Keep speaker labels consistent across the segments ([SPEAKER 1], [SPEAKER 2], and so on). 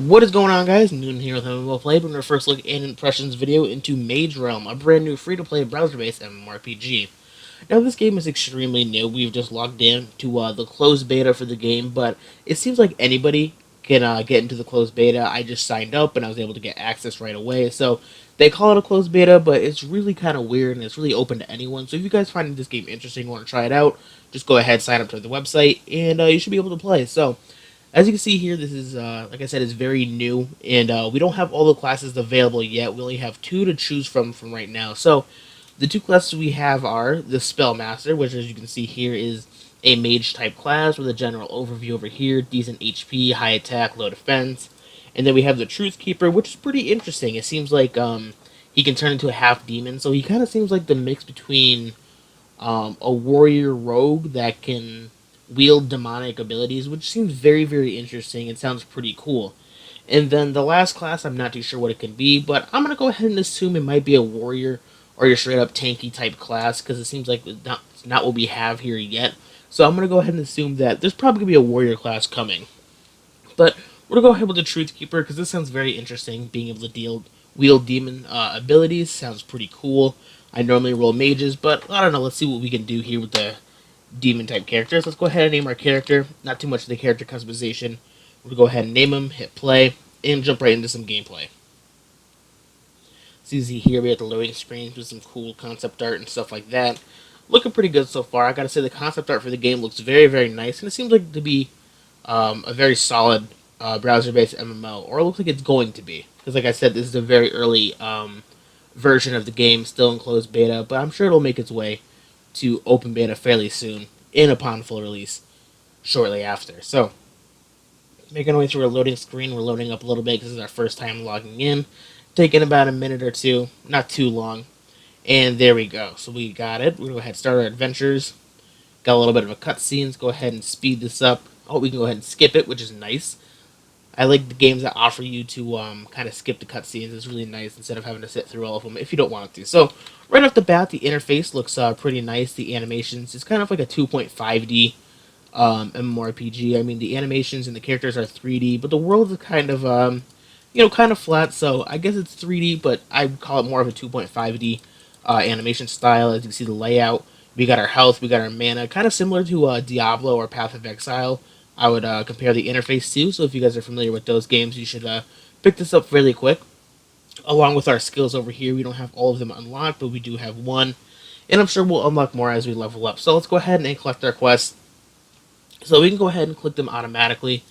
[SPEAKER 1] What is going on, guys? Noon here with MMO We're our first look and impressions video into Magerealm, a brand new free-to-play browser-based MMORPG. Now, this game is extremely new. We've just logged in to the closed beta for the game, but it seems like anybody can get into the closed beta. I just signed up and I was able to get access right away. So they call it a closed beta, but it's really kind of weird and it's really open to anyone. So if you guys find this game interesting and want to try it out, just go ahead, sign up to the website, and you should be able to play. So as you can see here, this is, like I said, is very new, and we don't have all the classes available yet. We only have two to choose from right now. So, the two classes we have are the Spellmaster, which as you can see here is a mage-type class with a general overview over here, decent HP, high attack, low defense. And then we have the Truthkeeper, which is pretty interesting. It seems like he can turn into a half-demon, so he kind of seems like the mix between a warrior rogue that can wield demonic abilities, which seems very, very interesting. It sounds pretty cool. And then the last class, I'm not too sure what it can be, but I'm going to go ahead and assume it might be a warrior or your straight up tanky type class, because it seems like it's not what we have here yet. So I'm going to go ahead and assume that there's probably going to be a warrior class coming. But we're going to go ahead with the Truthkeeper, because this sounds very interesting. Being able to wield demon abilities sounds pretty cool. I normally roll mages, but I don't know. Let's see what we can do here with the demon type characters. Let's go ahead and name our character. Not too much of the character customization. We'll go ahead and name him, hit play, and jump right into some gameplay. So you see here we have the loading screens with some cool concept art and stuff like that. Looking pretty good so far. I gotta say the concept art for the game looks very, very nice, and it seems like to be a very solid browser-based MMO, or it looks like it's going to be. Because like I said, this is a very early version of the game, still in closed beta, but I'm sure it'll make its way to open beta fairly soon, and upon full release shortly after. So, making our way through our loading screen, we're loading up a little bit because this is our first time logging in. Taking about a minute or two, not too long. And there we go. So we got it. We're going to go ahead and start our adventures. Got a little bit of a cutscene. Let's go ahead and speed this up. Oh, we can go ahead and skip it, which is nice. I like the games that offer you to kind of skip the cutscenes. It's really nice instead of having to sit through all of them if you don't want to. So, right off the bat, the interface looks pretty nice. The animations, it's kind of like a 2.5D MMORPG. I mean, the animations and the characters are 3D, but the world is kind of, kind of flat. So, I guess it's 3D, but I would call it more of a 2.5D animation style. As you can see, the layout. We got our health, we got our mana, kind of similar to Diablo or Path of Exile. I would compare the interface to. So if you guys are familiar with those games, you should pick this up fairly quick. Along with our skills over here, we don't have all of them unlocked, but we do have one. And I'm sure we'll unlock more as we level up. So let's go ahead and collect our quests. So we can go ahead and click them automatically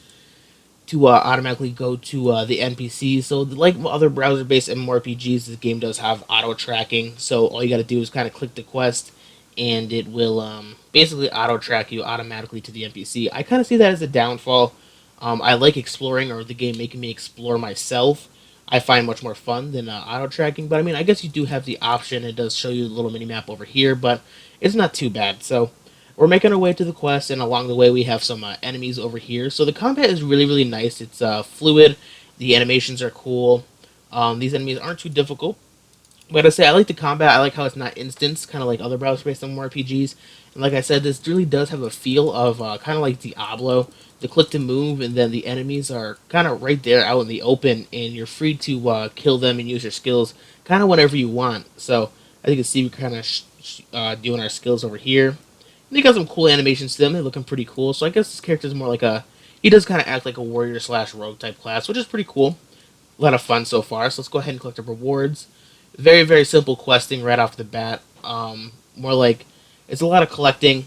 [SPEAKER 1] to automatically go to the NPCs. So like other browser-based MMORPGs, this game does have auto-tracking. So all you got to do is kind of click the quest, and it will basically auto-track you automatically to the NPC. I kind of see that as a downfall. I like exploring, or the game making me explore myself. I find much more fun than auto-tracking, but I mean, I guess you do have the option. It does show you the little mini-map over here, but it's not too bad. So we're making our way to the quest, and along the way we have some enemies over here. So the combat is really, really nice. It's fluid. The animations are cool. These enemies aren't too difficult. But I say I like the combat. I like how it's not instance, kind of like other browser-based MMORPGs. And like I said, this really does have a feel of kind of like Diablo. The click to move, and then the enemies are kind of right there out in the open, and you're free to kill them and use your skills kind of whenever you want. So as you can see, we're kind of doing our skills over here. And they got some cool animations to them. They're looking pretty cool. So I guess this character is more like he does kind of act like a warrior slash rogue type class, which is pretty cool. A lot of fun so far. So let's go ahead and collect the rewards. Very, very simple questing right off the bat. More like it's a lot of collecting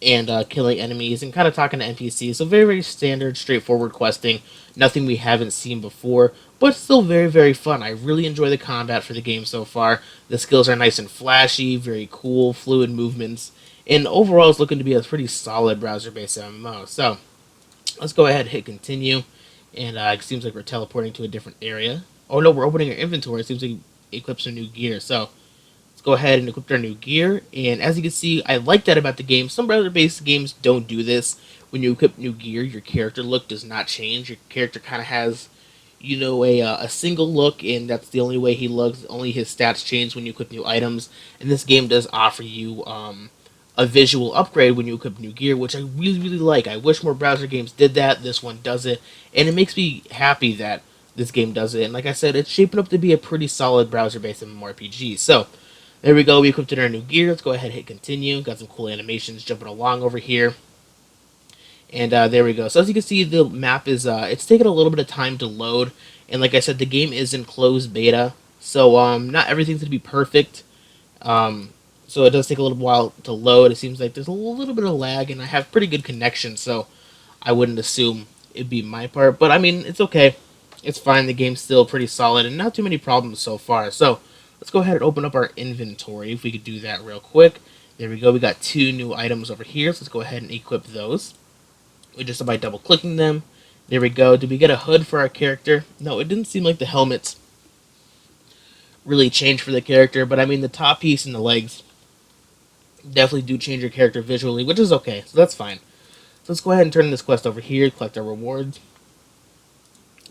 [SPEAKER 1] and killing enemies and kind of talking to NPCs. So very, very standard, straightforward questing. Nothing we haven't seen before, but still very, very fun. I really enjoy the combat for the game so far. The skills are nice and flashy, very cool, fluid movements, and overall it's looking to be a pretty solid browser-based MMO. So let's go ahead and hit continue, and it seems like we're teleporting to a different area. Oh no, we're opening our inventory. It seems like we equipped some new gear. So let's go ahead and equip our new gear. And as you can see, I like that about the game. Some browser-based games don't do this. When you equip new gear, your character look does not change. Your character kind of has, a single look, and that's the only way he looks. Only his stats change when you equip new items. And this game does offer you a visual upgrade when you equip new gear, which I really, really like. I wish more browser games did that. This one does it, and it makes me happy that this game does it. And like I said, it's shaping up to be a pretty solid browser-based MMORPG. So there we go. We equipped our new gear. Let's go ahead and hit continue. Got some cool animations jumping along over here. And there we go. So as you can see, the map is it's taking a little bit of time to load. And like I said, the game is in closed beta, so not everything's gonna be perfect. So it does take a little while to load. It seems like there's a little bit of lag, and I have pretty good connection, so I wouldn't assume it'd be my part. But I mean, it's okay. It's fine. The game's still pretty solid, and not too many problems so far. So let's go ahead and open up our inventory. If we could do that real quick. There we go. We got 2 new items over here, so let's go ahead and equip those. We just by double clicking them. There we go. Did we get a hood for our character? No, it didn't seem like the helmets really changed for the character, but I mean the top piece and the legs definitely do change your character visually, which is okay, so that's fine. So let's go ahead and turn this quest over here, collect our rewards,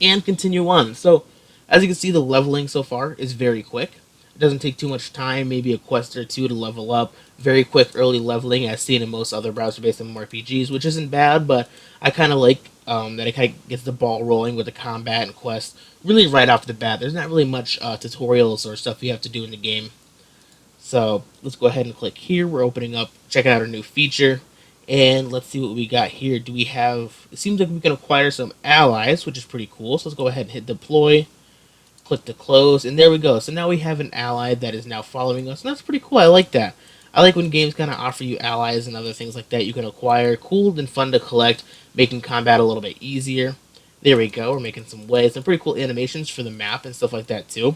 [SPEAKER 1] and continue on. So as you can see, the leveling so far is very quick. It doesn't take too much time, maybe a quest or two to level up. Very quick early leveling, as seen in most other browser-based MMORPGs, which isn't bad, but I kind of like that it kind of gets the ball rolling with the combat and quests really right off the bat. There's not really much tutorials or stuff you have to do in the game. So let's go ahead and click here. We're opening up, checking out our new feature, and let's see what we got here. Do we have? It seems like we can acquire some allies, which is pretty cool. So let's go ahead and hit deploy. Click to close, and there we go. So now we have an ally that is now following us, and that's pretty cool. I like that. I like when games kind of offer you allies and other things like that you can acquire. Cool and fun to collect, making combat a little bit easier. There we go. We're making some waves. Some pretty cool animations for the map and stuff like that too.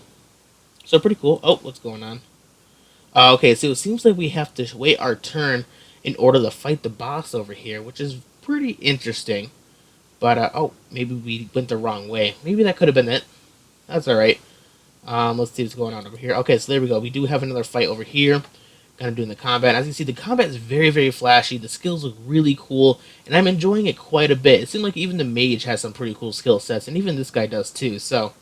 [SPEAKER 1] So pretty cool. Oh, what's going on? Okay, so it seems like we have to wait our turn in order to fight the boss over here, which is pretty interesting. But, oh, maybe we went the wrong way. Maybe that could have been it. That's alright. Let's see what's going on over here. Okay, so there we go. We do have another fight over here. Kind of doing the combat. As you can see, the combat is very, very flashy. The skills look really cool, and I'm enjoying it quite a bit. It seems like even the mage has some pretty cool skill sets, and even this guy does too. So,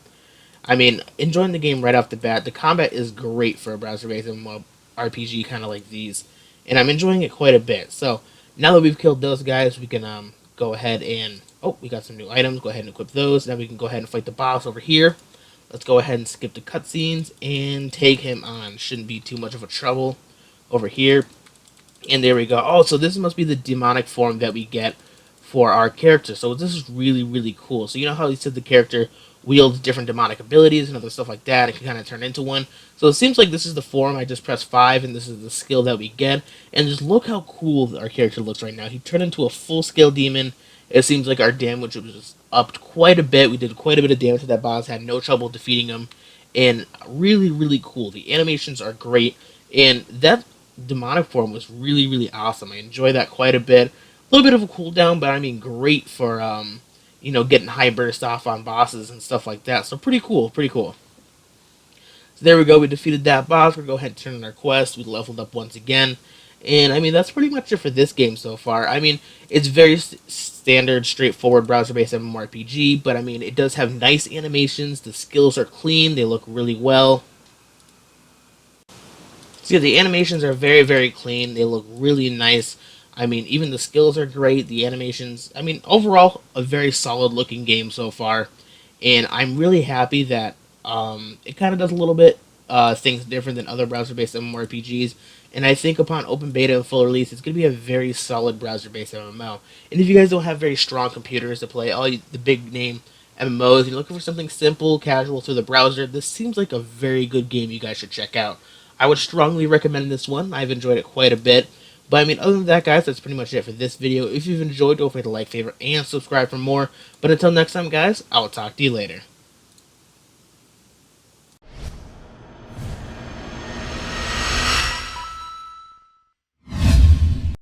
[SPEAKER 1] I mean, enjoying the game right off the bat. The combat is great for a browser-based RPG kind of like these, and I'm enjoying it quite a bit. So, now that we've killed those guys, we can go ahead and... Oh, we got some new items. Go ahead and equip those. Now we can go ahead and fight the boss over here. Let's go ahead and skip the cutscenes and take him on. Shouldn't be too much of a trouble over here. And there we go. Oh, so this must be the demonic form that we get for our character. So this is really, really cool. So you know how he said the character wields different demonic abilities and other stuff like that. It can kind of turn into one. So it seems like this is the form. I just pressed 5, and this is the skill that we get. And just look how cool our character looks right now. He turned into a full-scale demon. It seems like our damage was upped quite a bit. We did quite a bit of damage to that boss. Had no trouble defeating him. And really, really cool. The animations are great. And that demonic form was really, really awesome. I enjoy that quite a bit. A little bit of a cooldown, but I mean, great for, you know, getting high burst off on bosses and stuff like that. So pretty cool, pretty cool. So there we go. We defeated that boss. We'll go ahead and turn in our quest. We leveled up once again. And, I mean, that's pretty much it for this game so far. I mean, it's very standard, straightforward browser-based MMORPG, but, I mean, it does have nice animations. The skills are clean. They look really well. So, yeah, the animations are very, very clean. They look really nice. I mean, even the skills are great. The animations, I mean, overall, a very solid-looking game so far. And I'm really happy that it kind of does a little bit things different than other browser-based MMORPGs. And I think upon open beta and full release, it's going to be a very solid browser-based MMO. And if you guys don't have very strong computers to play all the big-name MMOs, and you're looking for something simple, casual through the browser, this seems like a very good game you guys should check out. I would strongly recommend this one. I've enjoyed it quite a bit. But I mean, other than that, guys, that's pretty much it for this video. If you've enjoyed, don't forget to like, favorite, and subscribe for more. But until next time, guys, I will talk to you later.